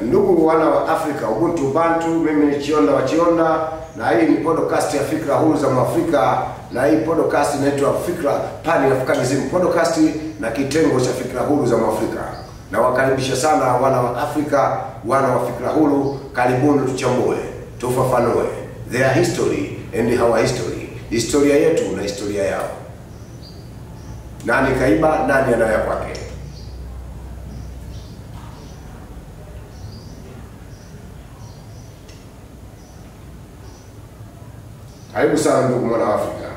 Ndugu wana wa Afrika, Ubuntu Bantu, mimi ni Chionda wa Chionda, na hii ni podcast ya fikra huru za Mwafrika, na hii podcast inaitwa Fikra Pan Africanism Podcast na kitengo cha fikra huru za Mwafrika. Na wakaribisha sana wana wa Afrika, wana wa fikra huru, karibuni tuchambue, tufafanue their history and our history. Historia yetu na historia yao. Nani kaiba, nani anayo kwake? Karibu sana ndugu wana wa Afrika.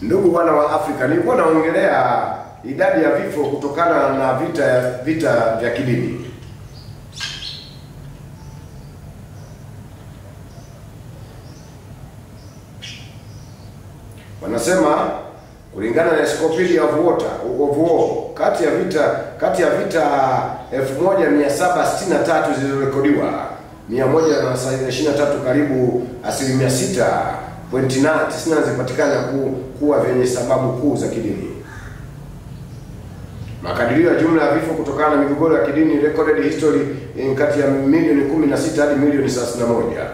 Ndugu wana wa Afrika, nilikuwa naongelea idadi ya vifo kutokana na vita vya kidini. Wanasema kulingana na Encyclopedia of War, kati ya vita 1763 zilizorekodiwa, 123 karibu 6.9 zipatikana kuwa vyenye sababu kuu za kidini. Makadirio ya jumla ya vifo kutokana na migogoro ya kidini recorded history kati ya milioni 16 hadi milioni 31.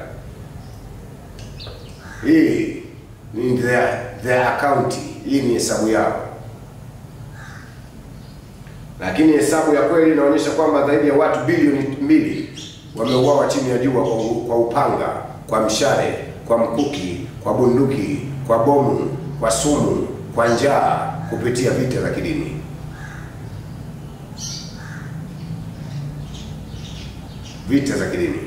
Hii ni their account, hii ni hesabu yao. Lakini hesabu ya kweli inaonyesha kwamba zaidi ya watu bilioni 2 wameuawa chini ya jua kwa upanga, kwa mshale, kwa mkuki, kwa bunduki, kwa bomu, kwa sumu, kwa njaa, kupitia vita vya kidini. Vita za kidini.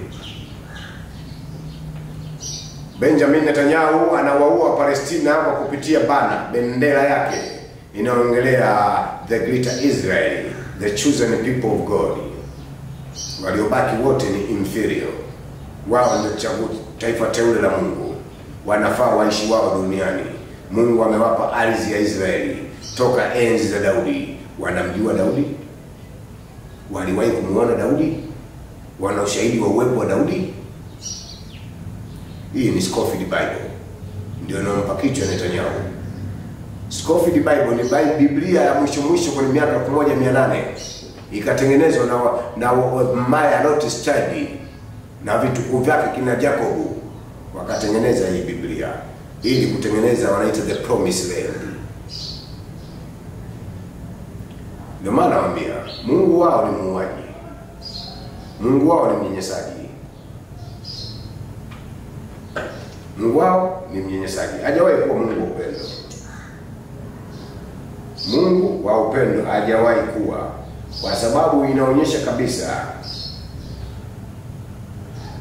Benjamin Netanyahu anawaua Palestina kwa kupitia bendera yake inayoongelea the greater Israel, the chosen people of God. Waliobaki wote ni inferior. Wao ndio taifa teule la Mungu. Wanafaa waishi wao duniani. Mungu amewapa ardhi ya Israeli toka enzi za Daudi. Wanamjua Daudi? Waliwahi kumuona Daudi? Wana ushahidi wa uwepo wa Daudi? Hii ni Scofield Bible. Ndio inampa kichwa Netanyahu. Scofield Bible ni Biblia ya mwisho kwenye miaka 1800. Ikatengenezwa na Maya Rothschild na vitukuu vyake kina Jacob, wakatengeneza hii Biblia ili kutengeneza wanaita the promised land. Ndio maana nawaambia Mungu wao ni muuaji. Mungu wao ni mnyenyesaji. Mungu wao ni mnyenyesaji. Hajawahi kuwa Mungu wa upendo. Mungu wa upendo hajawahi kuwa, kwa sababu inaonyesha kabisa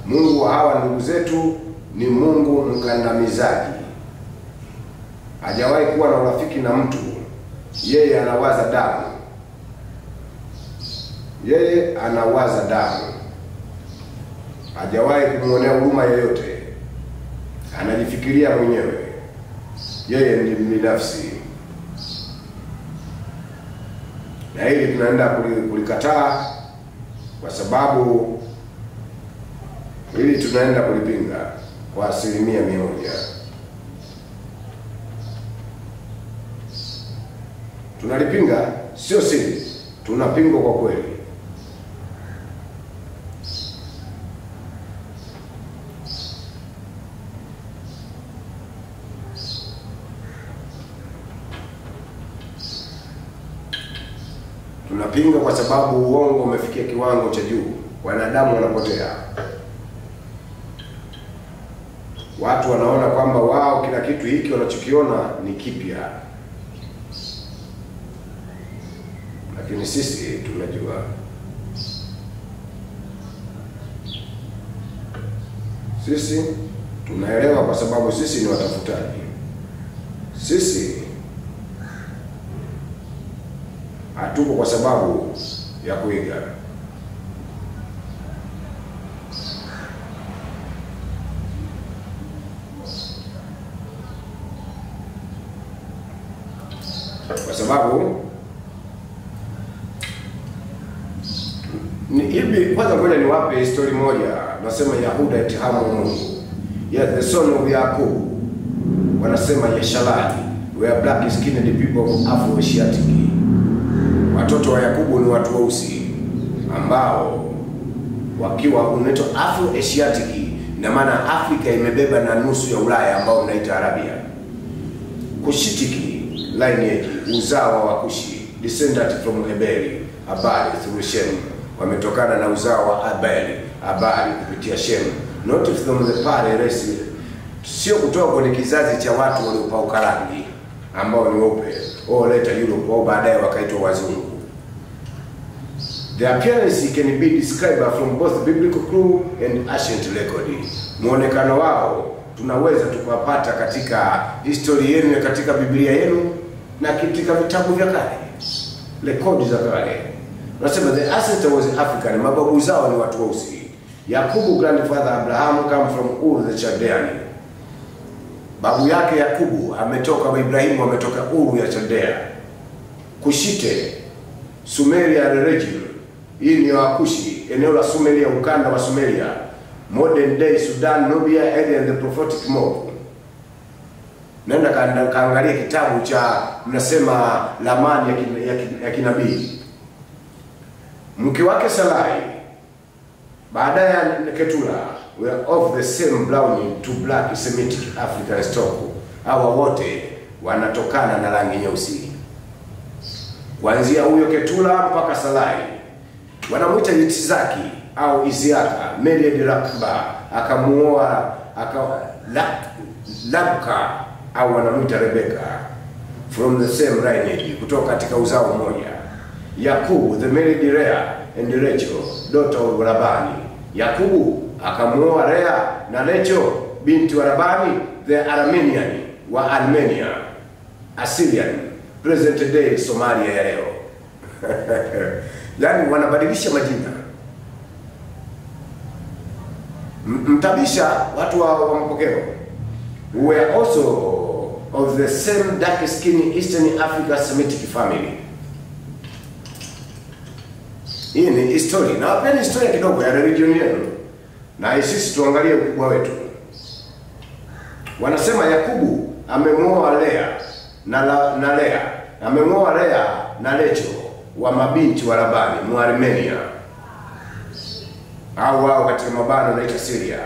Mungu wa hawa ndugu zetu ni Mungu mkandamizaji. Hajawahi kuwa na urafiki na mtu. Yeye anawaza damu. Yeye anawaza damu. Hajawahi kumuonea huruma yoyote. Anajifikiria mwenyewe. Yeye ni binafsi. Na hili tunaenda kulikataa, kwa sababu hili tunaenda kulipinga kwa 100%. Tunalipinga, sio siri. Tunapinga kwa kweli. Tunapinga kwa sababu uongo umefikia kiwango cha juu. Wanadamu wanapotea. Watu wanaona kwamba wao kila kitu hiki wanachokiona ni kipya. Lakini sisi tunajua. Sisi tunaelewa kwa sababu sisi ni watafutaji. Sisi hatuko kwa sababu ya kuiga. Kwa sababu ni hivi. Kwanza ngoja niwape history moja. Nasema Yahuda itihamu Mungu. Yes, the son of Yaakov. Wanasema Yashalai, were black skinned people of Afro-Asiatic. Watoto wa Yakobo ni watu weusi ambao wakiwa unaitwa Afro-Asiatic, na maana Afrika imebeba na nusu ya Ulaya ambao unaita Arabia. Kushitiki lineage, uzao wa Kushi, descendant from Eberi, Abari through Shem, wametokana na uzao wa Abari kupitia Shem, not from the pale race, sio kutoka kwenye kizazi cha watu waliopauka rangi ambao ni weupe au later Europe au baadaye wakaitwa wazungu. The appearance can be described from both biblical clue and ancient record. Muonekano wao tunaweza tukapata katika historia yenu, katika Biblia yenu na katika vitabu vya kale, rekodi za kale. Nasema the ancestor was African, mababu zao ni watu weusi. Yakubu grandfather Abraham come from Ur the Chaldean. Babu yake Yakubu ametoka, Ibrahimu ametoka Uru ya Chaldea. Kushite, Sumeria region, hii ni Wakushi, eneo la Sumeria, ukanda wa Sumeria, modern day Sudan, Nubia, area and the prophetic mob. Nenda kaangalia kitabu cha mnasema Lamani ya kinabii. Mke wake Sarai, baadaye Ketula, were of the same brown to black Semitic African stock. Hawa wote wanatokana na rangi nyeusi. Kuanzia huyo Ketula mpaka Sarai. Wanamuita Yitzhaki au Isiaka, married Rakba, akamuoa Labka au wanamuita Rebecca, from the same lineage, kutoka katika uzao mmoja. Yakubu, the married Leah and Rachel, daughter of Labani. Yakubu akamuoa Lea na Rachel binti wa Labani, the Aramean wa Armenia, Assyrian, present day Somalia ya leo. Yani wanabadilisha majina. Mtabisha watu wa Mpokeo were also of the same dark skin Eastern Africa Semitic family. Hii ni historia. Na wapeni historia kidogo ya religion yenu, na sisi tuangalie ukubwa wetu. Wanasema Yakubu amemuoa Lea na Lea, amemuoa Lea na Rachel wa mabinti wa Labani, Muarmenia, au wao katika mabano naita Syria.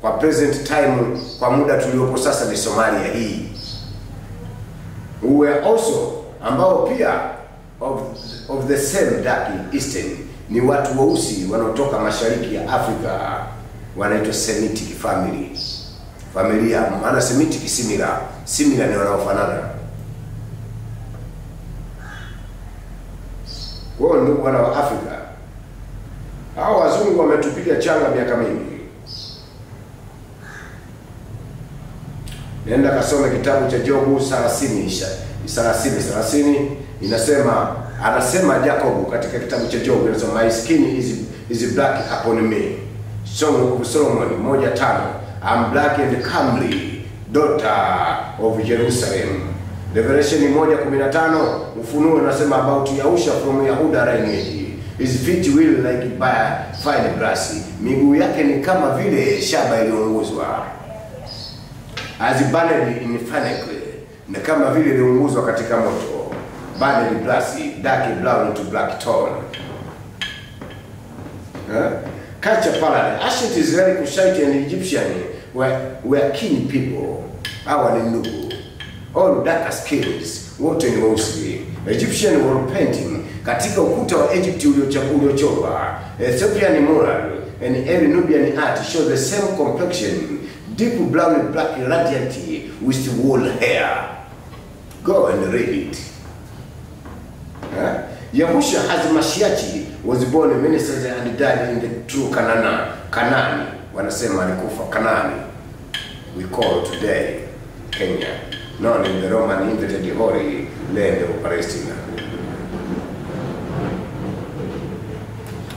Kwa present time, kwa muda tuliopo sasa ni Somalia hii. Were also ambao pia of the same dark eastern, ni watu weusi wanaotoka mashariki ya Afrika, wanaitwa Semitic family. Familia, maana Semitic similar ni wanaofanana. Wao ni wana wa Afrika. Hao wazungu wametupiga changa miaka mingi. Nenda kasome kitabu cha Jobu 30 inasema, anasema Jacob katika kitabu cha Job, anasema my skin is black upon me. Song of Solomon 1:5, I'm black and comely, daughter of Jerusalem. Revelation 1:15, Ufunuo unasema about Yahusha from Yahuda lineage. His feet will like by fine brass. Miguu yake ni kama vile shaba iliyounguzwa. As burned in fire, na kama vile iliunguzwa katika moto. Burned brass, dark brown to black tone. Culture parallel. Ancient Israeli, Kushite and Egyptian were kin people. Hawa ni ndugu. All dark skins, wote ni weusi. Egyptian were painting katika ukuta wa Egypt uliochorwa. Ethiopian mural and every Nubian art show the same complexion, deep brown black radiant with wool hair. Go and read it. Yahusha Hazimashiachi was born a minister and died in the true Canaan. Wanasema alikufa Kanaani. We call today Kenya, known in the Roman invaded Holy Land of Palestine.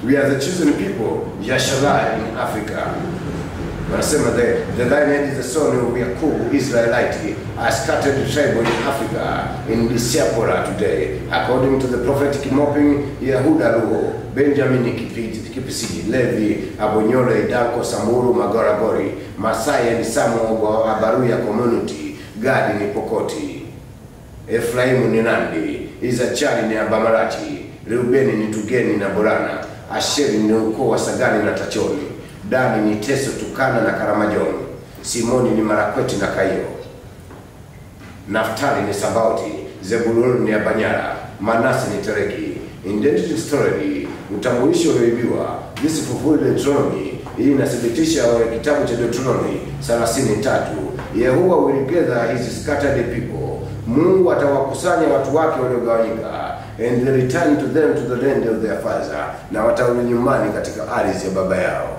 We are the chosen people, Yasharai in Africa. Wanasema the lineage is the son of Yakubu, Israelite, a scattered tribe in Africa, in Diaspora today. According to the prophetic mapping, Yehuda Luo, Benjamin Kipisigi, Levi, Abonyole, Danko, Samburu, Magoragori, Masai and Samo Abaruya community, Gadi ni Pokoti, Efraimu ni Nandi, Izachari ni Abamarachi, Reubeni ni Tugeni na Borana. Asheri ni ukoo wa Sagani na Tachoni. Dani ni Teso, Tukana na Karamajoni. Simoni ni Marakweti na Kaio. Naftali ni Sabaoti. Zebuluni ni Abanyara. Manase ni Tereki. Identity story, utambulisho ulioibiwa. This fulfilled Deuteronomy. Hii inathibitisha kitabu cha Deuteronomy 33. Yehova will gather his scattered people. Mungu atawakusanya watu wake waliogawanyika, and they return to them to the land of their father, na watarudi nyumbani katika ardhi ya baba yao.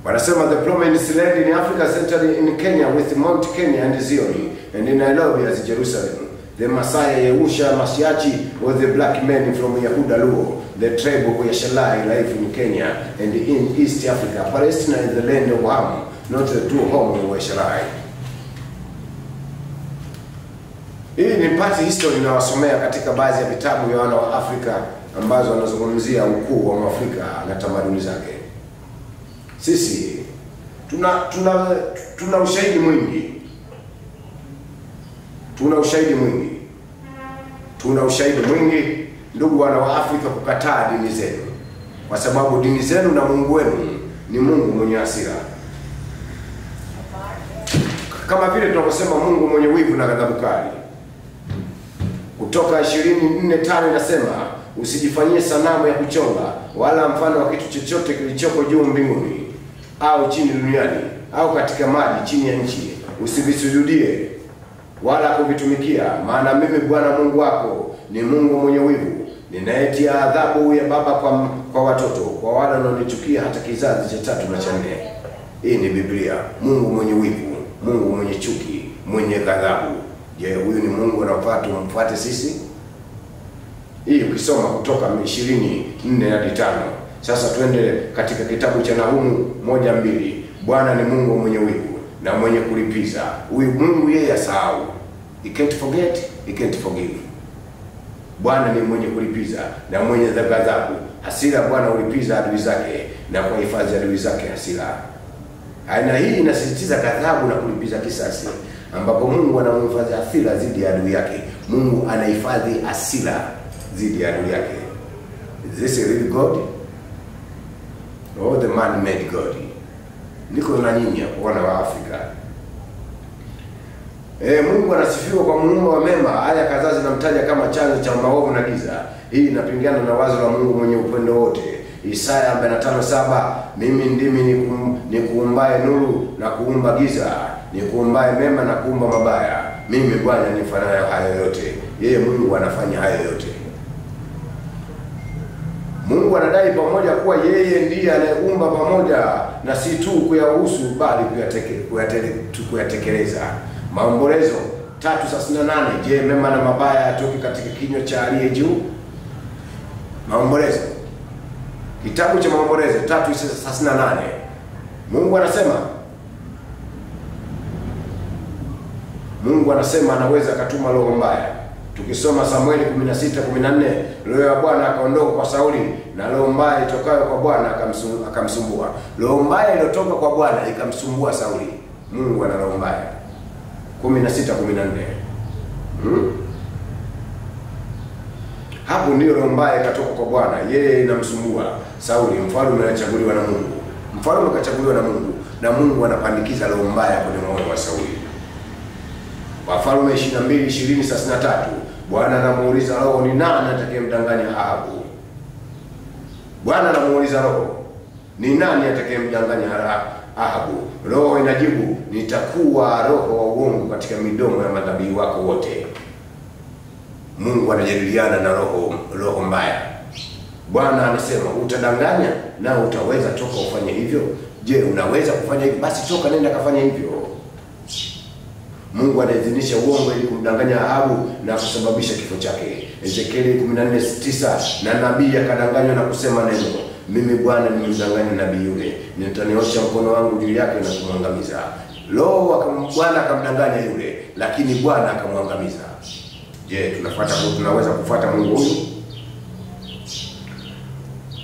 Wanasema the promised land in Africa centered in Kenya with Mount Kenya and Zion, and in Nairobi as Jerusalem. The Messiah Yehusha Mashiachi was the black man from Yehuda Luo, the tribe of Yashalai, life in Kenya and in East Africa. Palestine is the land of Ham, not the true home of Yashalai. Hii ni party history inawasomea katika baadhi ya vitabu vya wana wa Afrika ambazo wanazungumzia ukuu wa Afrika na tamaduni zake. Sisi tuna ushahidi mwingi. Tuna ushahidi mwingi ndugu wana wa Afrika kukataa dini zenu, kwa sababu dini zenu na Mungu wenu ni Mungu mwenye hasira. Kama vile tunaposema Mungu mwenye wivu na ghadhabu kali. Kutoka 24:5 inasema usijifanyie sanamu ya kuchonga wala mfano wa kitu chochote kilichoko juu mbinguni au chini duniani au katika maji chini ya nchi. Usivisujudie wala kuvitumikia, maana mimi Bwana Mungu wako ni Mungu mwenye wivu, ninayetia adhabu ya baba kwa watoto, kwa wale wanaonichukia hata kizazi cha 3 na cha 4. Hii ni Biblia. Mungu mwenye wivu, Mungu mwenye chuki, mwenye ghadhabu. Je, huyu ni Mungu anaofuata tumfuate sisi? Hii ukisoma Kutoka 20:4-5. Sasa tuende katika kitabu cha Nahumu 1:2. Bwana ni Mungu mwenye wivu na mwenye kulipiza. Huyu Mungu yeye asahau. He can't forget, he can't forgive. Bwana ni mwenye kulipiza na mwenye ghadhabu. Hasira Bwana hulipiza adui zake na kuhifadhi adui zake hasira. Aina hii inasisitiza ghadhabu na kulipiza kisasi, ambapo Mungu anamhifadhi hasira dhidi ya adui yake. Mungu anahifadhi hasira dhidi ya adui yake. Is this a real God? Or the man-made God? Niko na nyinyi wana wa Afrika. Mungu anasifiwa kwa muumba wa mema. Aya kadhaa zinamtaja kama chanzo cha maovu na giza. Hii inapingana na wazo la Mungu mwenye upendo wote. Isaya 45:7, mimi ndimi nikuumbaye nuru na kuumba giza, nikuumbaye mema na kuumba mabaya. Mimi Bwana nifanyayo hayo yote. Yeye Mungu anafanya hayo yote. Mungu anadai pamoja kuwa yeye ndiye anayeumba pamoja na si tu kuyahusu bali kuyatekeleza. Maombolezo 3:38, je, mema na mabaya yatoke katika kinywa cha aliye juu? Maombolezo. Kitabu cha Maombolezo 3:38. Mungu anasema anaweza akatuma roho mbaya. Tukisoma Samueli 16:14, roho ya Bwana akaondoka kwa Sauli na roho mbaya itokayo kwa Bwana akamsumbua. Roho mbaya iliyotoka kwa Bwana ikamsumbua Sauli. Mungu ana roho mbaya. 16:14. Hapo ndio roho mbaya ikatoka kwa Bwana, yeye inamsumbua Sauli. Mfalme anachaguliwa na Mungu. Mfalme kachaguliwa na Mungu, na Mungu anapandikiza roho mbaya kwenye moyo wa Sauli. Wafalme 22:20-33, Bwana anamuuliza roho, ni nani atakayemdanganya Ahabu? Bwana anamuuliza roho, ni nani atakayemdanganya Ahabu? Roho inajibu, nitakuwa roho wa uongo katika midomo ya manabii wako wote. Mungu anajadiliana na roho mbaya. Bwana anasema utadanganya na utaweza toka ufanye hivyo? Je, unaweza kufanya hivyo? Basi toka nenda kafanya hivyo. Mungu anaidhinisha uongo ili kumdanganya Ahabu na kusababisha kifo chake. Ezekieli 14:9, na nabii akadanganywa na kusema neno, mimi Bwana nimemdanganya nabii yule, nitanyosha mkono wangu juu yake na kumwangamiza. Bwana akamdanganya yule, lakini Bwana akamwangamiza. Je, tunaweza kufuata Mungu huyu?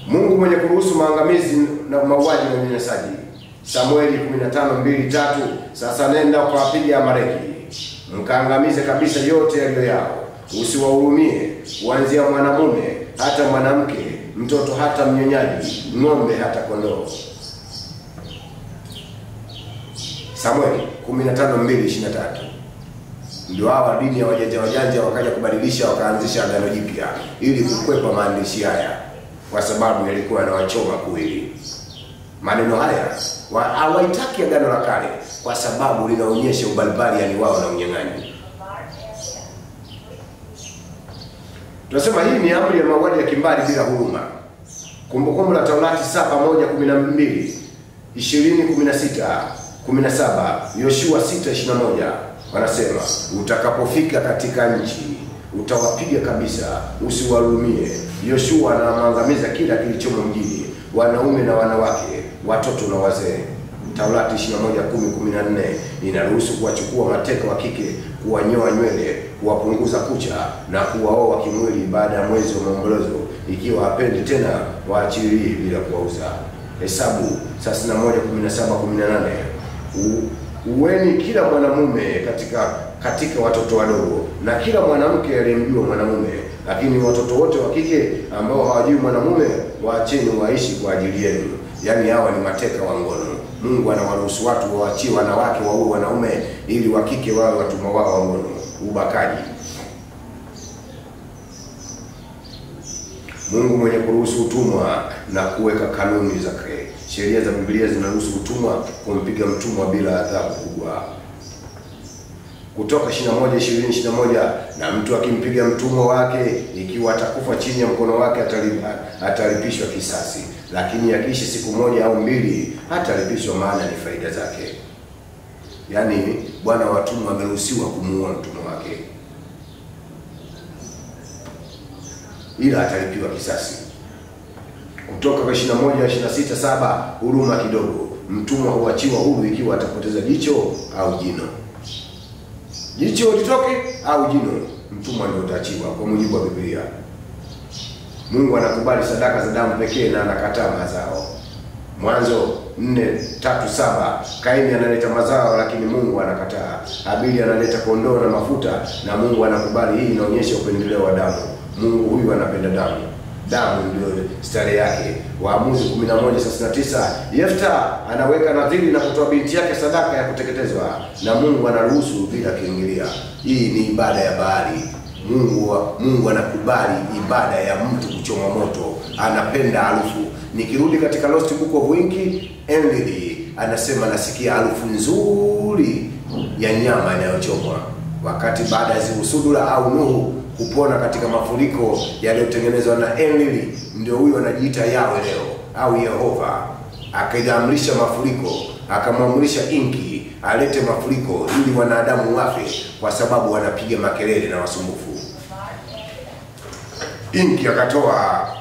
Mungu mwenye kuruhusu maangamizi na mauaji na unyanyasaji. Samueli 15:2-3, sasa nenda ukawapiga Amaleki, mkaangamize kabisa yote yaliyo yao, usiwahurumie kuanzia mwanamume hata mwanamke, mtoto hata mnyonyaji, ng'ombe hata kondoo. Samueli 15:2-23. Ndio hawa dini ya wajanja wakaja kubadilisha, wakaanzisha agano jipya ili kukwepa maandishi haya, kwa sababu yalikuwa yanawachoma kweli. Maneno haya hawaitaki agano la kale kwa sababu linaonyesha ubalbariani wao na unyang'anyi. Tunasema hii ni amri ya mauaji ya kimbari bila huruma. Kumbukumbu la Taurati 7:1-12, 20:16-17, Yoshua 6:21 wanasema, utakapofika katika nchi utawapiga kabisa, usiwahurumie. Yoshua anaangamiza kila kilichomo mjini, wanaume na wanawake, watoto na wazee. Taurati 21:10-14 inaruhusu kuwachukua mateka wa kike, kuwanyoa nywele, kuwapunguza kucha na kuwaoa kimwili baada ya mwezi wa maombolezo. Ikiwa hapendi tena, waachilie bila kuwauza. Hesabu 31:17-18. Uweni kila mwanamume katika watoto wadogo na kila mwanamke aliyemjua mwanamume, lakini watoto wote wa kike ambao hawajui mwanamume waacheni waishi kwa ajili yenu. Yaani hawa ni mateka wa ngono. Mungu anawaruhusu watu waachie wanawake waue wanaume ili wa kike wawe watumwa wao wa ngono. Ubakaji. Mungu mwenye kuruhusu utumwa na kuweka kanuni zake. Sheria za Biblia zinaruhusu utumwa, kumpiga mtumwa bila adhabu kubwa. Kutoka 21:20-21, na mtu akimpiga mtumwa wake, ikiwa atakufa chini ya mkono wake, atalipishwa kisasi, lakini akiishi siku 1 au 2 hatalipishwa, maana ni faida zake. Yaani bwana wa watumwa ameruhusiwa kumuua mtumwa wake, ila atalipiwa kisasi. Kutoka 21:26-7, huruma kidogo. Mtumwa huachiwa huru ikiwa atapoteza jicho au jino. Jicho litoke au jino, mtumwa ndio utaachiwa kwa mujibu wa Biblia. Mungu anakubali sadaka za damu pekee na anakataa mazao. Mwanzo 4:3-7, Kaini analeta mazao lakini Mungu anakataa. Habili analeta kondoo na mafuta na Mungu anakubali. Hii inaonyesha upendeleo wa damu. Mungu huyu anapenda damu. Damu ndio stare yake. Waamuzi 11:39, Yefta anaweka nadhiri na kutoa binti yake sadaka ya kuteketezwa na Mungu anaruhusu bila kiingilia. Hii ni ibada ya Baali. Mungu anakubali ibada ya mtu kuchoma moto, anapenda harufu. Nikirudi katika Lost Book of Winky, Enlil anasema nasikia harufu nzuri ya nyama inayochomwa. Wakati baada ya Zibusudura au Nuhu kupona katika mafuriko yaliyotengenezwa na Enlil, ndio huyo anajiita Yahweh leo au Yehova. Akaamrisha mafuriko, akamwamrisha Inki alete mafuriko ili wanadamu wafe kwa sababu wanapiga makelele na wasumbufu. Inki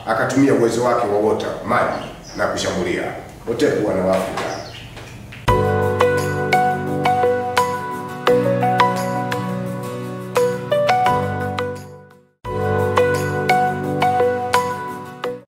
akatumia uwezo wake wa maji na kushambulia. Wote wana Afrika.